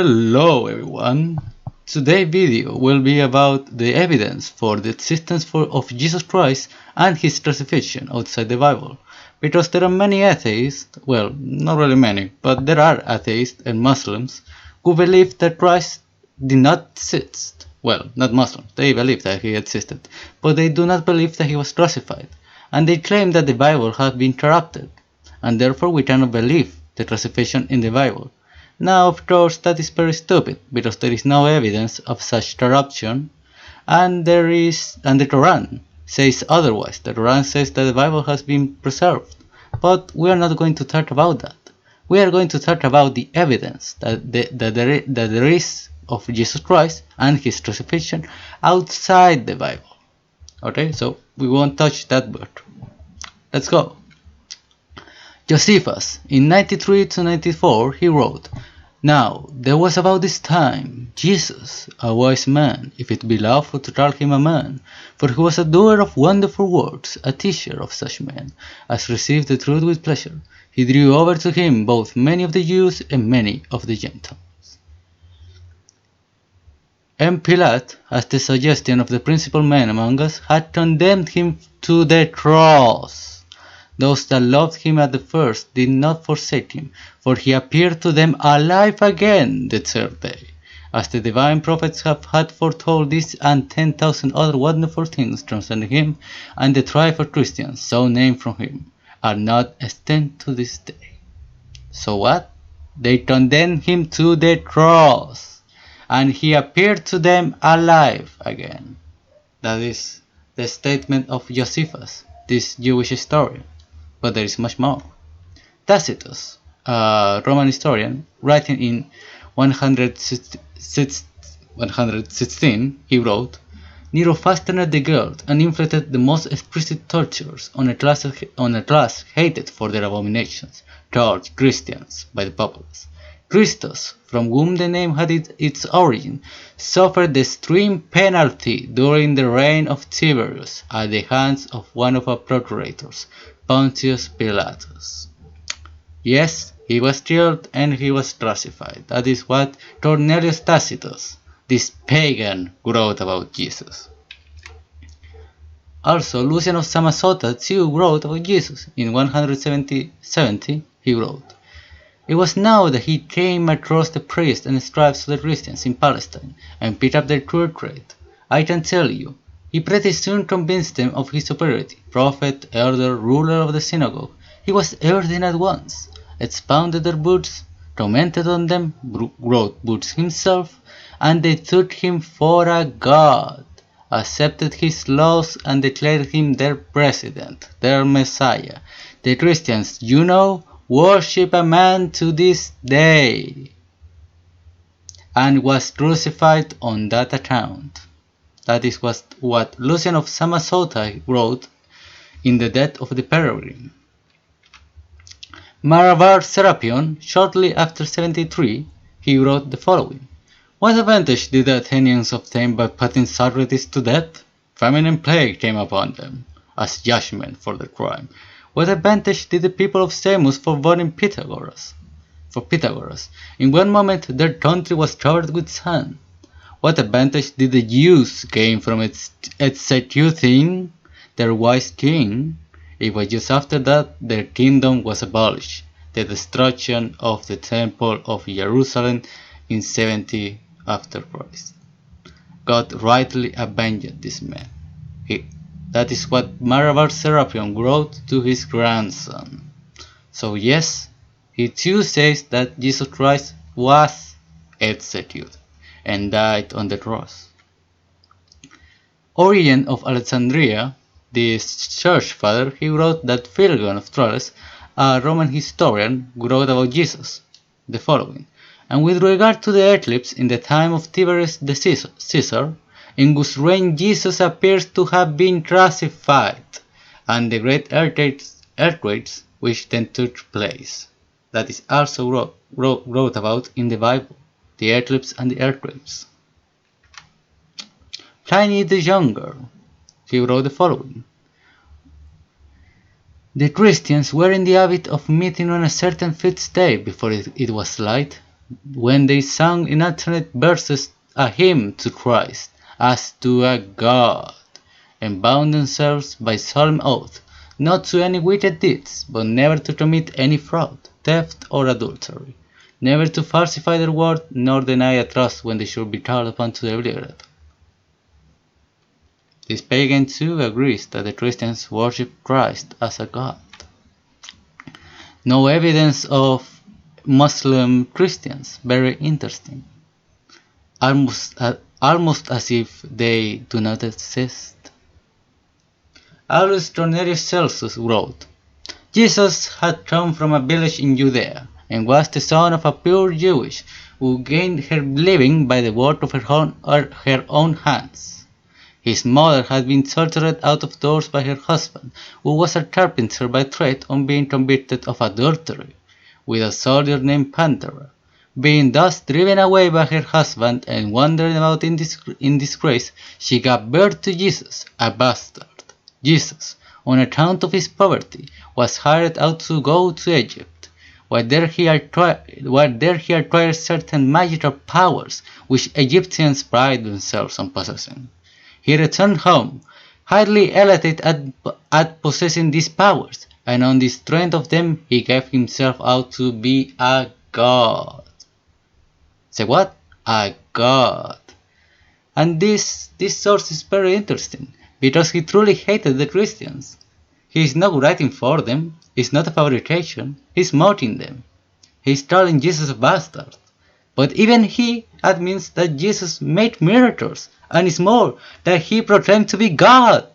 Hello everyone! Today's video will be about the evidence for the existence of Jesus Christ and his crucifixion outside the Bible. Because there are many atheists, well, not really many, but there are atheists and Muslims who believe that Christ did not exist. Well, not Muslims, they believe that he existed, but they do not believe that he was crucified, and they claim that the Bible has been corrupted, and therefore we cannot believe the crucifixion in the Bible. Now, of course, that is very stupid, because there is no evidence of such corruption, and the Quran says otherwise. The Quran says that the Bible has been preserved, but we are not going to talk about that. We are going to talk about the evidence that there is of Jesus Christ and his crucifixion outside the Bible. Okay, so we won't touch that book. Let's go. Josephus, in 93 to 94, he wrote, "Now there was about this time Jesus, a wise man, if it be lawful to call him a man, for he was a doer of wonderful works, a teacher of such men, as received the truth with pleasure. He drew over to him both many of the Jews and many of the Gentiles." And Pilate, at the suggestion of the principal men among us, had condemned him to the cross. Those that loved him at the first did not forsake him, for he appeared to them alive again the third day, as the divine prophets have had foretold this and 10,000 other wonderful things concerning him, and the tribe of Christians, so named from him, are not extant to this day. So what? They condemned him to the cross, and he appeared to them alive again. That is the statement of Josephus, this Jewish historian. But there is much more. Tacitus, a Roman historian, writing in 116, he wrote, "Nero fastened the guilt and inflicted the most explicit tortures on a class hated for their abominations, called Christians by the populace. Christos, from whom the name had its origin, suffered the extreme penalty during the reign of Tiberius at the hands of one of our procurators, Pontius Pilatus." Yes, he was killed and he was crucified. That is what Cornelius Tacitus, this pagan, wrote about Jesus. Also, Lucian of Samosata too wrote about Jesus. In 170, he wrote, "It was now that he came across the priests and scribes of the Christians in Palestine, and picked up their cruel trade. I can tell you, he pretty soon convinced them of his superiority. Prophet, elder, ruler of the synagogue, he was everything at once. Expounded their books, commented on them, wrote books himself, and they took him for a god, accepted his laws, and declared him their president, their Messiah. The Christians, you know, worship a man to this day, and was crucified on that account." That is what Lucian of Samosata wrote in the death of the pilgrim. Maravar Serapion, shortly after 73, he wrote the following: "What advantage did the Athenians obtain by putting Socrates to death? Famine and plague came upon them, as judgment for their crime. What advantage did the people of Samos for voting Pythagoras? In one moment their country was covered with sand. What advantage did the Jews gain from executing their wise king? It was just after that their kingdom was abolished, the destruction of the temple of Jerusalem in 70 after Christ. God rightly avenged this man." That is what Maravar Serapion wrote to his grandson. So yes, he too says that Jesus Christ was executed and died on the cross. Origen of Alexandria, the church father, he wrote that Phlegon of Tralles, a Roman historian, wrote about Jesus the following: "And with regard to the eclipse in the time of Tiberius the Caesar, in whose reign Jesus appears to have been crucified, and the great earthquakes which then took place." That is also wrote about in the Bible, the eclipse and the earthquakes. Pliny the Younger, he wrote the following: "The Christians were in the habit of meeting on a certain fixed day before it was light, when they sang in alternate verses a hymn to Christ as to a God, and bound themselves by solemn oath not to any wicked deeds, but never to commit any fraud, theft, or adultery, never to falsify their word, nor deny a trust when they should be called upon to deliver it. This pagan too agrees that the Christians worship Christ as a God. No evidence of Muslim Christians, very interesting. Almost as if they do not exist. Aulus Cornelius Celsus wrote, Jesus had come from a village in Judea, and was the son of a pure Jewish, who gained her living by the work of her own hands. His mother had been tortured out of doors by her husband, who was a carpenter by trade, on being convicted of adultery with a soldier named Pantera. Being thus driven away by her husband and wandering about in disgrace, she gave birth to Jesus, a bastard. Jesus, on account of his poverty, was hired out to go to Egypt, where there he acquired certain magical powers which Egyptians pride themselves on possessing. He returned home, highly elated at possessing these powers, and on the strength of them he gave himself out to be a god. Say what? A god. And this source is very interesting, because he truly hated the Christians. He is not writing for them, it's not a fabrication, he's mocking them. He's calling Jesus a bastard. But even he admits that Jesus made miracles, and is more, that he proclaimed to be God.